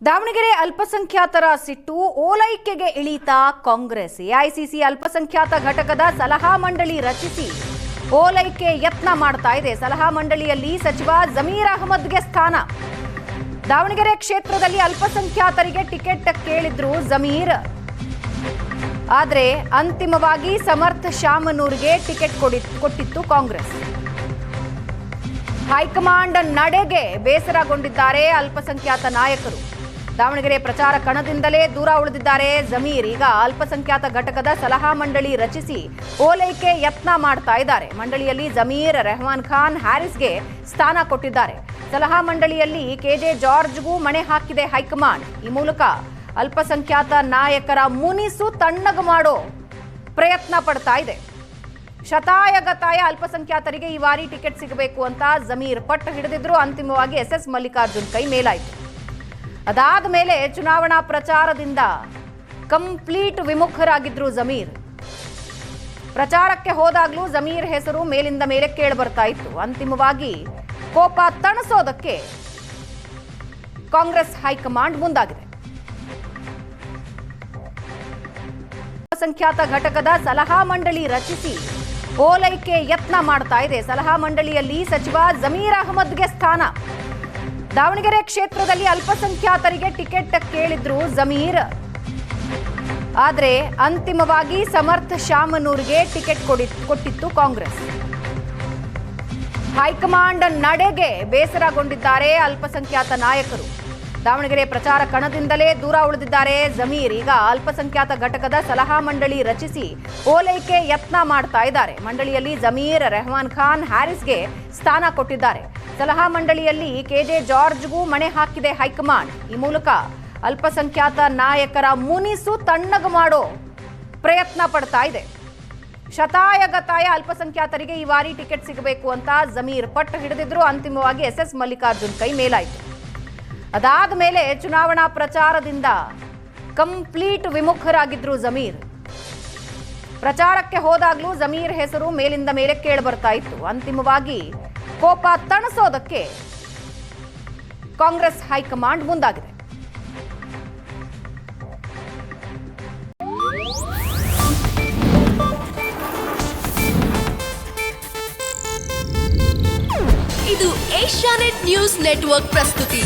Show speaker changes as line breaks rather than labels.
ದಾವಣಗೆರೆ ಅಲ್ಪಸಂಖ್ಯಾತರ ಸಿಟ್ಟು ಓಲೈಕೆಗೆ ಇಳಿತ ಕಾಂಗ್ರೆಸ್. ಎಐಸಿಸಿ ಅಲ್ಪಸಂಖ್ಯಾತ ಘಟಕದ ಸಲಹಾ ಮಂಡಳಿ ರಚಿಸಿ ಓಲೈಕೆ ಯತ್ನ ಮಾಡ್ತಾ ಇದೆ. ಸಲಹಾ ಮಂಡಳಿಯಲ್ಲಿ ಸಚಿವ ಜಮೀರ್ ಅಹಮದ್ಗೆ ಸ್ಥಾನ. ದಾವಣಗೆರೆ ಕ್ಷೇತ್ರದಲ್ಲಿ ಅಲ್ಪಸಂಖ್ಯಾತರಿಗೆ ಟಿಕೆಟ್ ಕೇಳಿದ್ರು ಜಮೀರ್, ಆದರೆ ಅಂತಿಮವಾಗಿ ಸಮರ್ಥ ಶಾಮನೂರ್ಗೆ ಟಿಕೆಟ್ ಕೊಟ್ಟಿತ್ತು ಕಾಂಗ್ರೆಸ್. ಹೈಕಮಾಂಡ್ ನಡೆಗೆ ಬೇಸರಗೊಂಡಿದ್ದಾರೆ ಅಲ್ಪಸಂಖ್ಯಾತ ನಾಯಕರು. ದಾವಣಗೆರೆ ಪ್ರಚಾರ ಕಣದಿಂದಲೇ ದೂರ ಉಳಿದಿದ್ದಾರೆ ಜಮೀರ್. ಈಗ ಅಲ್ಪಸಂಖ್ಯಾತ ಘಟಕದ ಸಲಹಾ ಮಂಡಳಿ ರಚಿಸಿ ಓಲೈಕೆ ಯತ್ನ ಮಾಡ್ತಾ ಇದ್ದಾರೆ. ಮಂಡಳಿಯಲ್ಲಿ ಜಮೀರ್, ರೆಹಮಾನ್ ಖಾನ್, ಹ್ಯಾರಿಸ್ಗೆ ಸ್ಥಾನ ಕೊಟ್ಟಿದ್ದಾರೆ. ಸಲಹಾ ಮಂಡಳಿಯಲ್ಲಿ ಕೆಜೆ ಜಾರ್ಜ್ಗೂ ಮಣೆ ಹಾಕಿದೆ ಹೈಕಮಾಂಡ್. ಈ ಮೂಲಕ ಅಲ್ಪಸಂಖ್ಯಾತ ನಾಯಕರ ಮುನಿಸು ತಣ್ಣಗೆ ಮಾಡೋ ಪ್ರಯತ್ನ ಪಡ್ತಾ ಇದೆ. ಶತಾಯಗತಾಯ ಅಲ್ಪಸಂಖ್ಯಾತರಿಗೆ ಈ ಬಾರಿ ಟಿಕೆಟ್ ಸಿಗಬೇಕು ಅಂತ ಜಮೀರ್ ಪಟ್ಟು ಹಿಡಿದಿದ್ರು. ಅಂತಿಮವಾಗಿ ಎಸ್ ಮಲ್ಲಿಕಾರ್ಜುನ್ ಕೈ ಮೇಲಾಯಿತು. ಅದಾದ ಮೇಲೆ ಚುನಾವಣಾ ಪ್ರಚಾರದಿಂದ ಕಂಪ್ಲೀಟ್ ವಿಮುಖರಾಗಿದ್ರು ಜಮೀರ್. ಪ್ರಚಾರಕ್ಕೆ ಹೋದಾಗ್ಲೂ ಜಮೀರ್ ಹೆಸರು ಮೇಲಿಂದ ಮೇಲೆ ಕೇಳಿ ಬರ್ತಾ ಇತ್ತು. ಅಂತಿಮವಾಗಿ ಕೋಪ ತಣಿಸೋದಕ್ಕೆ ಕಾಂಗ್ರೆಸ್ ಹೈಕಮಾಂಡ್ ಮುಂದಾಗಿದೆ. ಅಲ್ಪಸಂಖ್ಯಾತ ಘಟಕದ ಸಲಹಾ ಮಂಡಳಿ ರಚಿಸಿ ಓಲೈಕೆ ಯತ್ನ ಮಾಡ್ತಾ ಇದೆ. ಸಲಹಾ ಮಂಡಳಿಯಲ್ಲಿ ಸಚಿವ ಜಮೀರ್ ಅಹಮದ್ಗೆ ಸ್ಥಾನ. ದಾವಣಗೆರೆ ಕ್ಷೇತ್ರದಲ್ಲಿ ಅಲ್ಪಸಂಖ್ಯಾತರಿಗೆ ಟಿಕೆಟ್ ಕೇಳಿದ್ರು ಜಮೀರ್, ಆದರೆ ಅಂತಿಮವಾಗಿ ಸಮರ್ಥ ಶಾಮನೂರ್ಗೆ ಟಿಕೆಟ್ ಕೊಟ್ಟಿತ್ತು ಕಾಂಗ್ರೆಸ್. ಹೈಕಮಾಂಡ್ ನಡೆಗೆ ಬೇಸರಗೊಂಡಿದ್ದಾರೆ ಅಲ್ಪಸಂಖ್ಯಾತ ನಾಯಕರು. ದಾವಣಗೆರೆ ಪ್ರಚಾರ ಕಣದಿಂದಲೇ ದೂರ ಉಳಿದಿದ್ದಾರೆ ಜಮೀರ್. ಈಗ ಅಲ್ಪಸಂಖ್ಯಾತ ಘಟಕದ ಸಲಹಾ ಮಂಡಳಿ ರಚಿಸಿ ಓಲೈಕೆ ಯತ್ನ ಮಾಡ್ತಾ ಇದ್ದಾರೆ. ಮಂಡಳಿಯಲ್ಲಿ ಜಮೀರ್, ರೆಹಮಾನ್ ಖಾನ್, ಹ್ಯಾರಿಸ್ಗೆ ಸ್ಥಾನ ಕೊಟ್ಟಿದ್ದಾರೆ. ಸಲಹಾ ಮಂಡಳಿಯಲ್ಲಿ ಕೆಜೆ ಜಾರ್ಜ್ಗೂ ಮಣೆ ಹಾಕಿದೆ ಹೈಕಮಾಂಡ್. ಈ ಮೂಲಕ ಅಲ್ಪಸಂಖ್ಯಾತ ನಾಯಕರ ಮುನಿಸು ತಣ್ಣಗೆ ಮಾಡೋ ಪ್ರಯತ್ನ ಪಡ್ತಾ ಇದೆ. ಶತಾಯಗತಾಯ ಅಲ್ಪಸಂಖ್ಯಾತರಿಗೆ ಈ ಬಾರಿ ಟಿಕೆಟ್ ಸಿಗಬೇಕು ಅಂತ ಜಮೀರ್ ಪಟ್ಟು ಹಿಡಿದಿದ್ರು. ಅಂತಿಮವಾಗಿ ಎಸ್ ಮಲ್ಲಿಕಾರ್ಜುನ್ ಕೈ ಮೇಲಾಯಿತು. ಅದಾದ ಮೇಲೆ ಚುನಾವಣಾ ಪ್ರಚಾರದಿಂದ ಕಂಪ್ಲೀಟ್ ವಿಮುಖರಾಗಿದ್ರು ಜಮೀರ್. ಪ್ರಚಾರಕ್ಕೆ ಹೋದಾಗ್ಲೂ ಜಮೀರ್ ಹೆಸರು ಮೇಲಿಂದ ಮೇಲೆ ಕೇಳಿ ಬರ್ತಾ ಇತ್ತು. ಅಂತಿಮವಾಗಿ ಕೋಪ ತಣಿಸೋದಕ್ಕೆ ಕಾಂಗ್ರೆಸ್ ಹೈಕಮಾಂಡ್ ಮುಂದಾಗಿದೆ.
ಇದು ಏಷ್ಯಾನೆಟ್ ನ್ಯೂಸ್ ನೆಟ್ವರ್ಕ್ ಪ್ರಸ್ತುತಿ.